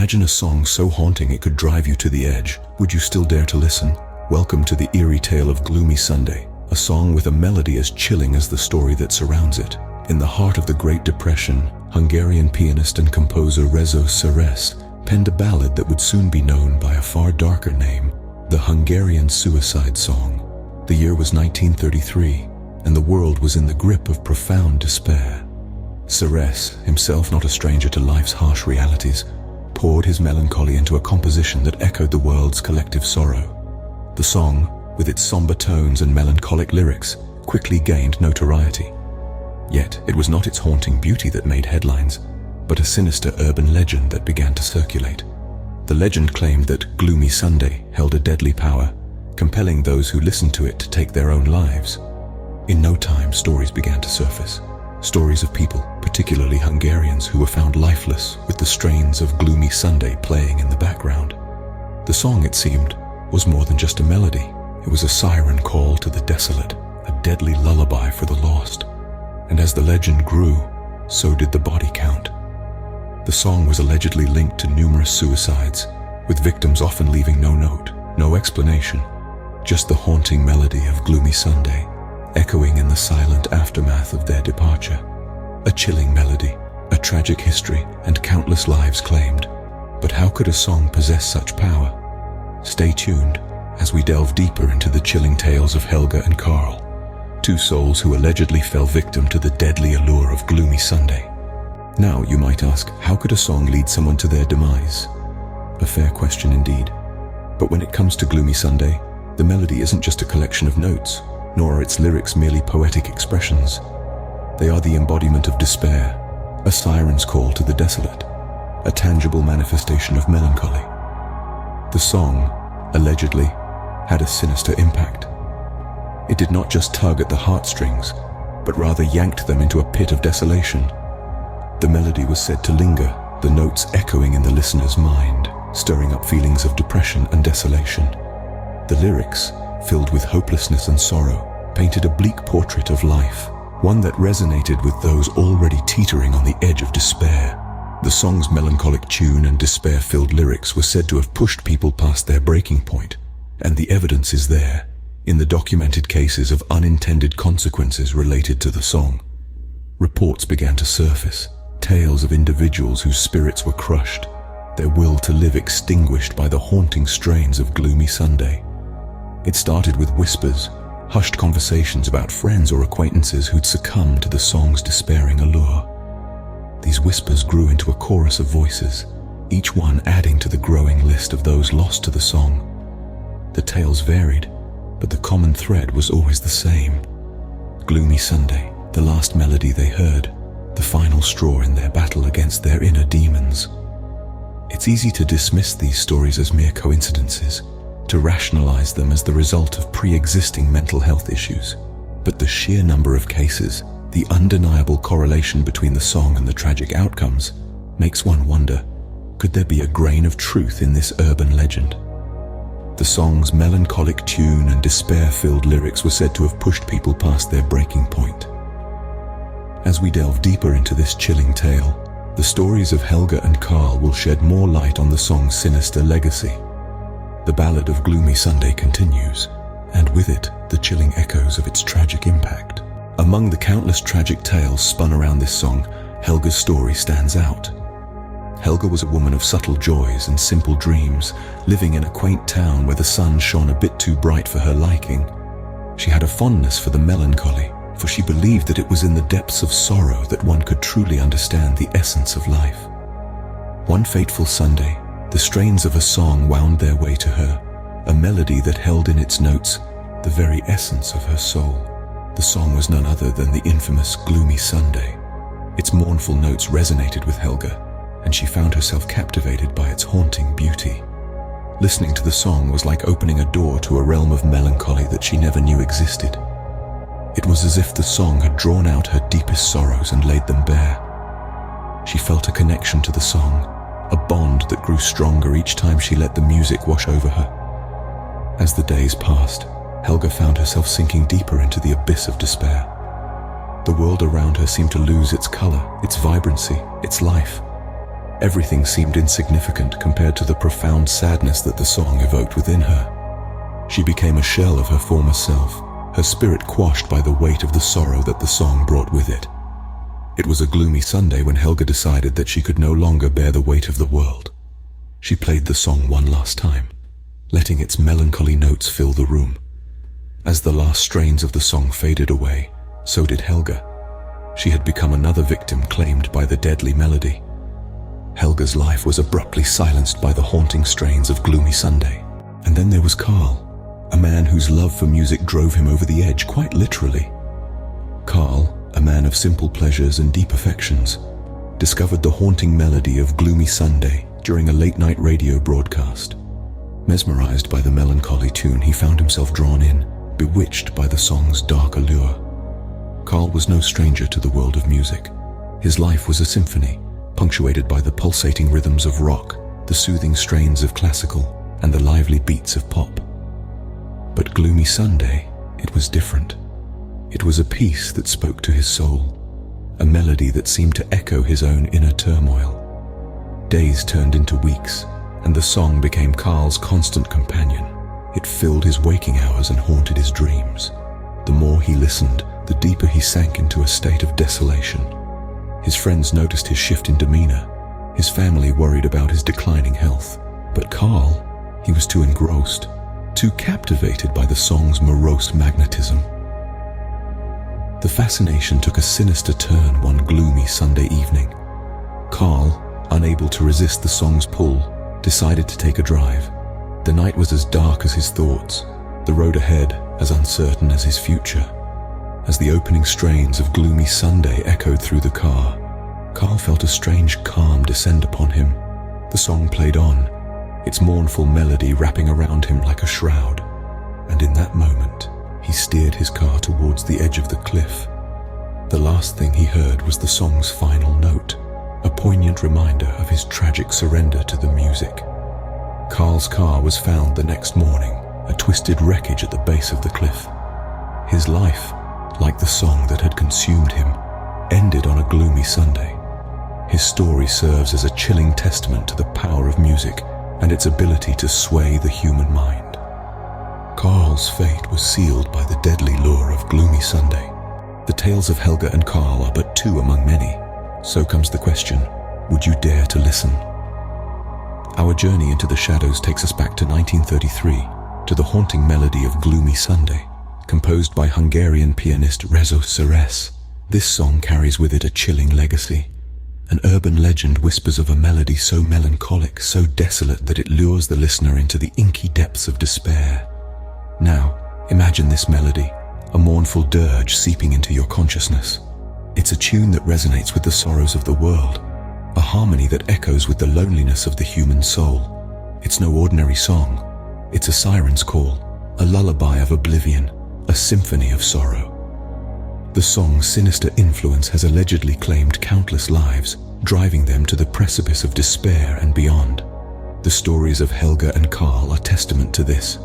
Imagine a song so haunting it could drive you to the edge. Would you still dare to listen? Welcome to the eerie tale of Gloomy Sunday, a song with a melody as chilling as the story that surrounds it. In the heart of the Great Depression, Hungarian pianist and composer Rezo Seres penned a ballad that would soon be known by a far darker name, the Hungarian Suicide Song. The year was 1933, and the world was in the grip of profound despair. Seres, himself not a stranger to life's harsh realities, poured his melancholy into a composition that echoed the world's collective sorrow. The song, with its somber tones and melancholic lyrics, quickly gained notoriety. Yet it was not its haunting beauty that made headlines, but a sinister urban legend that began to circulate. The legend claimed that Gloomy Sunday held a deadly power, compelling those who listened to it to take their own lives. In no time, stories began to surface. Stories of people, particularly Hungarians, who were found lifeless with the strains of Gloomy Sunday playing in the background. The song, it seemed, was more than just a melody. It was a siren call to the desolate, a deadly lullaby for the lost. And as the legend grew, so did the body count. The song was allegedly linked to numerous suicides, with victims often leaving no note, no explanation, just the haunting melody of Gloomy Sunday, echoing in the silent aftermath of their departure. A chilling melody, a tragic history, and countless lives claimed. But how could a song possess such power? Stay tuned as we delve deeper into the chilling tales of Helga and Karl, two souls who allegedly fell victim to the deadly allure of Gloomy Sunday. Now, you might ask, how could a song lead someone to their demise? A fair question indeed. But when it comes to Gloomy Sunday, the melody isn't just a collection of notes, nor are its lyrics merely poetic expressions. They are the embodiment of despair, a siren's call to the desolate, a tangible manifestation of melancholy. The song, allegedly, had a sinister impact. It did not just tug at the heartstrings, but rather yanked them into a pit of desolation. The melody was said to linger, the notes echoing in the listener's mind, stirring up feelings of depression and desolation. The lyrics, filled with hopelessness and sorrow, painted a bleak portrait of life, one that resonated with those already teetering on the edge of despair. The song's melancholic tune and despair-filled lyrics were said to have pushed people past their breaking point, and the evidence is there, in the documented cases of unintended consequences related to the song. Reports began to surface, tales of individuals whose spirits were crushed, their will to live extinguished by the haunting strains of Gloomy Sunday. It started with whispers, hushed conversations about friends or acquaintances who'd succumbed to the song's despairing allure. These whispers grew into a chorus of voices, each one adding to the growing list of those lost to the song. The tales varied, but the common thread was always the same. Gloomy Sunday, the last melody they heard, the final straw in their battle against their inner demons. It's easy to dismiss these stories as mere coincidences, to rationalize them as the result of pre-existing mental health issues. But the sheer number of cases, the undeniable correlation between the song and the tragic outcomes, makes one wonder, could there be a grain of truth in this urban legend? The song's melancholic tune and despair-filled lyrics were said to have pushed people past their breaking point. As we delve deeper into this chilling tale, the stories of Helga and Karl will shed more light on the song's sinister legacy. The ballad of Gloomy Sunday continues, and with it, the chilling echoes of its tragic impact. Among the countless tragic tales spun around this song, Helga's story stands out. Helga was a woman of subtle joys and simple dreams, living in a quaint town where the sun shone a bit too bright for her liking. She had a fondness for the melancholy, for she believed that it was in the depths of sorrow that one could truly understand the essence of life. One fateful Sunday, the strains of a song wound their way to her, a melody that held in its notes the very essence of her soul. The song was none other than the infamous Gloomy Sunday. Its mournful notes resonated with Helga, and she found herself captivated by its haunting beauty. Listening to the song was like opening a door to a realm of melancholy that she never knew existed. It was as if the song had drawn out her deepest sorrows and laid them bare. She felt a connection to the song, a bond that grew stronger each time she let the music wash over her. As the days passed, Helga found herself sinking deeper into the abyss of despair. The world around her seemed to lose its color, its vibrancy, its life. Everything seemed insignificant compared to the profound sadness that the song evoked within her. She became a shell of her former self, her spirit quashed by the weight of the sorrow that the song brought with it. It was a gloomy Sunday when Helga decided that she could no longer bear the weight of the world. She played the song one last time, letting its melancholy notes fill the room. As the last strains of the song faded away, so did Helga. She had become another victim claimed by the deadly melody. Helga's life was abruptly silenced by the haunting strains of Gloomy Sunday. And then there was Carl, a man whose love for music drove him over the edge, quite literally. Carl, a man of simple pleasures and deep affections, discovered the haunting melody of Gloomy Sunday during a late-night radio broadcast. Mesmerized by the melancholy tune, he found himself drawn in, bewitched by the song's dark allure. Carl was no stranger to the world of music. His life was a symphony, punctuated by the pulsating rhythms of rock, the soothing strains of classical, and the lively beats of pop. But Gloomy Sunday, it was different. It was a piece that spoke to his soul, a melody that seemed to echo his own inner turmoil. Days turned into weeks, and the song became Carl's constant companion. It filled his waking hours and haunted his dreams. The more he listened, the deeper he sank into a state of desolation. His friends noticed his shift in demeanor. His family worried about his declining health. But Carl, he was too engrossed, too captivated by the song's morose magnetism. The fascination took a sinister turn one gloomy Sunday evening. Carl, unable to resist the song's pull, decided to take a drive. The night was as dark as his thoughts, the road ahead as uncertain as his future. As the opening strains of Gloomy Sunday echoed through the car, Carl felt a strange calm descend upon him. The song played on, its mournful melody wrapping around him like a shroud. And in that moment, he steered his car towards the edge of the cliff. The last thing he heard was the song's final note, a poignant reminder of his tragic surrender to the music. Carl's car was found the next morning, a twisted wreckage at the base of the cliff. His life, like the song that had consumed him, ended on a gloomy Sunday. His story serves as a chilling testament to the power of music and its ability to sway the human mind. Carl's fate was sealed by the deadly lure of Gloomy Sunday. The tales of Helga and Carl are but two among many. So comes the question, would you dare to listen? Our journey into the shadows takes us back to 1933, to the haunting melody of Gloomy Sunday, composed by Hungarian pianist Rezo Seres. This song carries with it a chilling legacy. An urban legend whispers of a melody so melancholic, so desolate that it lures the listener into the inky depths of despair. Now, imagine this melody, a mournful dirge seeping into your consciousness. It's a tune that resonates with the sorrows of the world, a harmony that echoes with the loneliness of the human soul. It's no ordinary song. It's a siren's call, a lullaby of oblivion, a symphony of sorrow. The song's sinister influence has allegedly claimed countless lives, driving them to the precipice of despair and beyond. The stories of Helga and Carl are testament to this.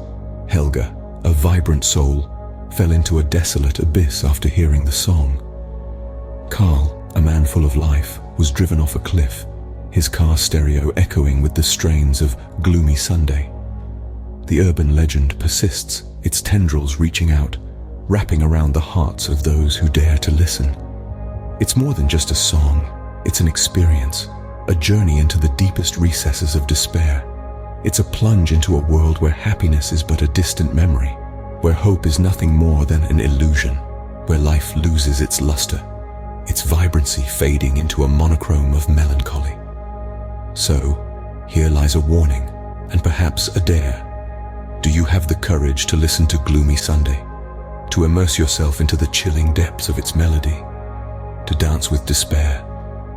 Helga, a vibrant soul, fell into a desolate abyss after hearing the song. Carl, a man full of life, was driven off a cliff, his car stereo echoing with the strains of Gloomy Sunday. The urban legend persists, its tendrils reaching out, wrapping around the hearts of those who dare to listen. It's more than just a song, it's an experience, a journey into the deepest recesses of despair. It's a plunge into a world where happiness is but a distant memory, where hope is nothing more than an illusion, where life loses its luster, its vibrancy fading into a monochrome of melancholy. So, here lies a warning, and perhaps a dare. Do you have the courage to listen to Gloomy Sunday? To immerse yourself into the chilling depths of its melody? To dance with despair?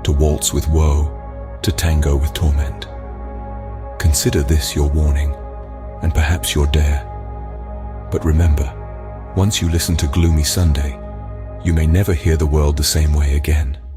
To waltz with woe? To tango with torment? Consider this your warning, and perhaps your dare. But remember, once you listen to Gloomy Sunday, you may never hear the world the same way again.